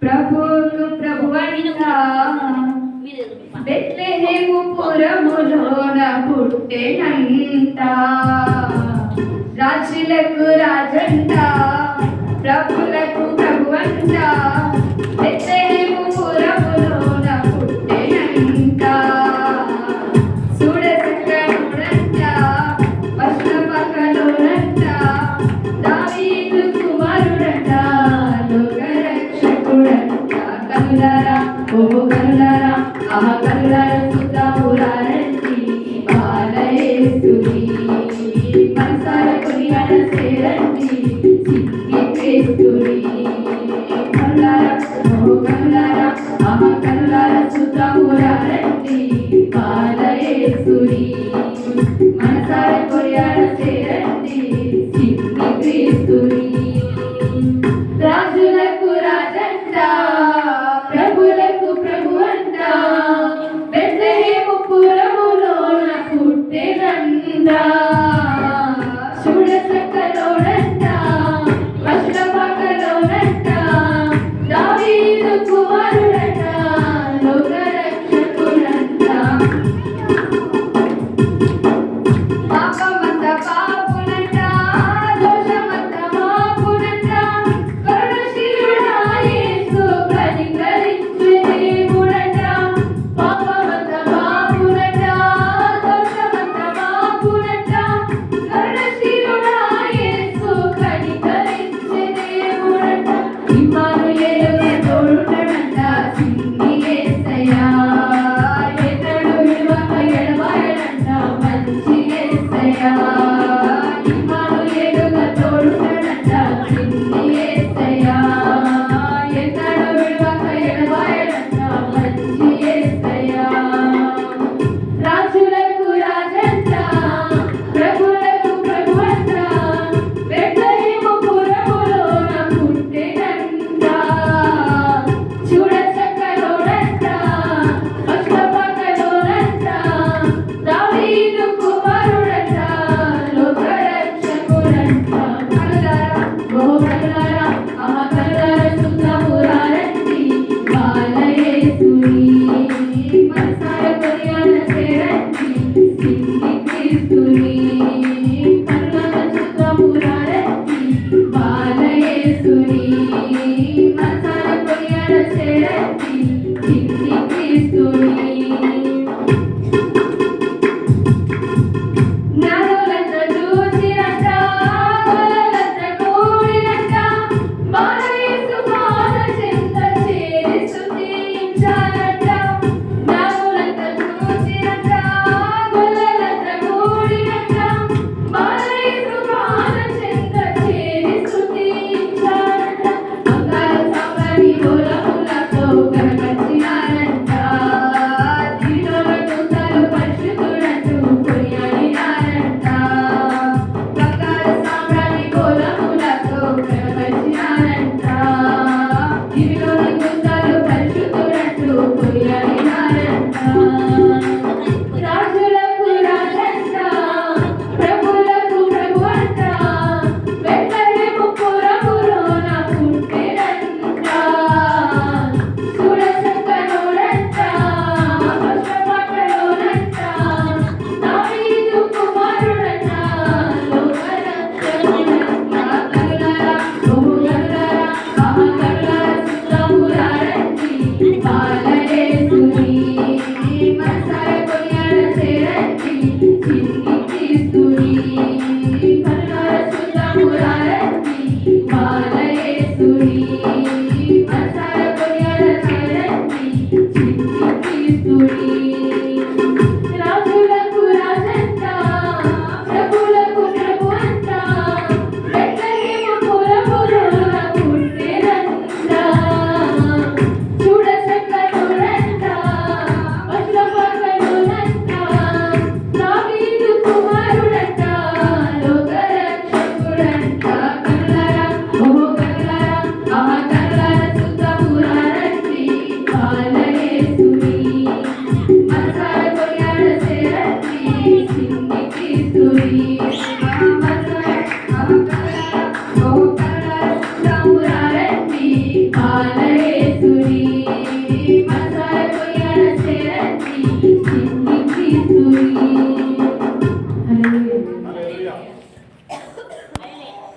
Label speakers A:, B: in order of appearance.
A: ప్రభువుకు ప్రభువంట బెత్లెహేము పురములోన పుట్టెనంట రాజులకు రాజంట ప్రభులకు ప్రభువంట బెత్లెహేము పురములోన పుట్టెనంట చూడచక్కనుడంట వర్షపకనుడంట దావీదు కుమారుడంట లోకరక్షకుడంట కనులారా ఓ కనులారా ఆహా కనులారా చూద్దామురారండి బాలయేసుని మనసార కొనియాడ చేరండి సిద్ధి క్రీస్తుని కనులారా ఓ కనులారా ఆహా కనులారా చూద్దామురారండి బాలయేసుని మనసార కొనియాడ చేరండి సిద్ధి క్రీస్తుని రాజులకు రాజంట ప్రభులకు ప్రభువంట బెత్లెహేము పురములోన పుట్టెనంట చూడచక్కలోడంట వస్త్రపకలోడంట దావీదు కుమారుడంట లోకరక్షకుడంట పాపమంత పాపునంట దోషమంత మాపునంట కరుణశీలుడా యేసు కనికరించే దేవుడంట పాపమంత పాపునంట దోషమంత మాపునంట కరుణశీలుడా యేసు కనికరించే దేవుడంట ఇమ్మానుయేలు తోడుండడంట సింగి యేసయ్యా ఎన్నడూ విడువక ఎడబాయడంట మంచి యేసయ్యా ఇమ్మానుయేలుగా తోడుండడంట సింగి యేసయ్యా ఎన్నడూ విడువక ఎడబాయడంట మంచి యేసయ్యా రాజులకు రాజంట ప్రభులకు ప్రభువంట బెత్లెహేము పురములోన పుట్టెనంట చూడచక్కలోడంట వస్త్రపకలోడంట దావీదు కుమారుడంట లోకరక్షకుడంట కనులారా ఓ కనులారా ఆహా కనులారా చూద్దామురారండి బాలయేసుని మనసార కొనియాడ చేరండి సిద్ధి క్రీస్తుని కనులారా చూద్దామురారండి బాలయేసుని మనసార కొనియాడ చేరండి సిద్ధి క్రీస్తుని జ్ఞానులంత చూచినంట గొల్లలంత కూడినంట బాలయేసు పాద చెంత చేరి స్తుతించారంట జ్ఞానులంత చూచినంట గొల్లలంత కూడినంట బాలయేసు పాద చెంత చేరి స్తుతించారంట బంగారు సాంబ్రాణి గోలములతో కనపరిచినారంట దివిలోన దూతలు పరిశుద్ధుడంటూ కొనియాడినారంట బంగారు సాంబ్రాణి గోలములతో కనపరిచినారంట దివిలోన దూతలు పరిశుద్ధుడంటూ కొనియాడినారంట రాజులకు రాజంట ప్రభులకు ప్రభువంట బెత్లెహేము పురములోన పుట్టెనంట చూడచక్కలోడంట వస్త్రపకలోడంట దావీదు కుమారుడంట లోకరక్షకుడంట కనులారా ఓ కనులారా ఆహా కనులారా చూద్దామురారండి బాలయేసుని మనసార కొనియాడ చేరండి సిద్ధి క్రీస్తుని కనులారా చూద్దామురారండి బాలయేసుని మనసార కొనియాడ చేరండి సిద్ధి క్రీస్తుని రాజులకు రాజంట ప్రభులకు ప్రభువంట బెత్లెహేము పురములోన పుట్టెనంట చూడచక్కలోడంట వస్త్రపకలోడంట దావీదు కుమారుడంట లోకరక్షకుడంట కనులారా ఓ కనులారా ఆహా కనులారా చూద్దామురారండి బాలయేసుని మనసార కొనియాడ చేరండి సిద్ధి క్రీస్తుని మనసార ఆహా కనులారా ఓ కనులారా చూద్దామురారండి బాలయేసుని హల్లెలూయా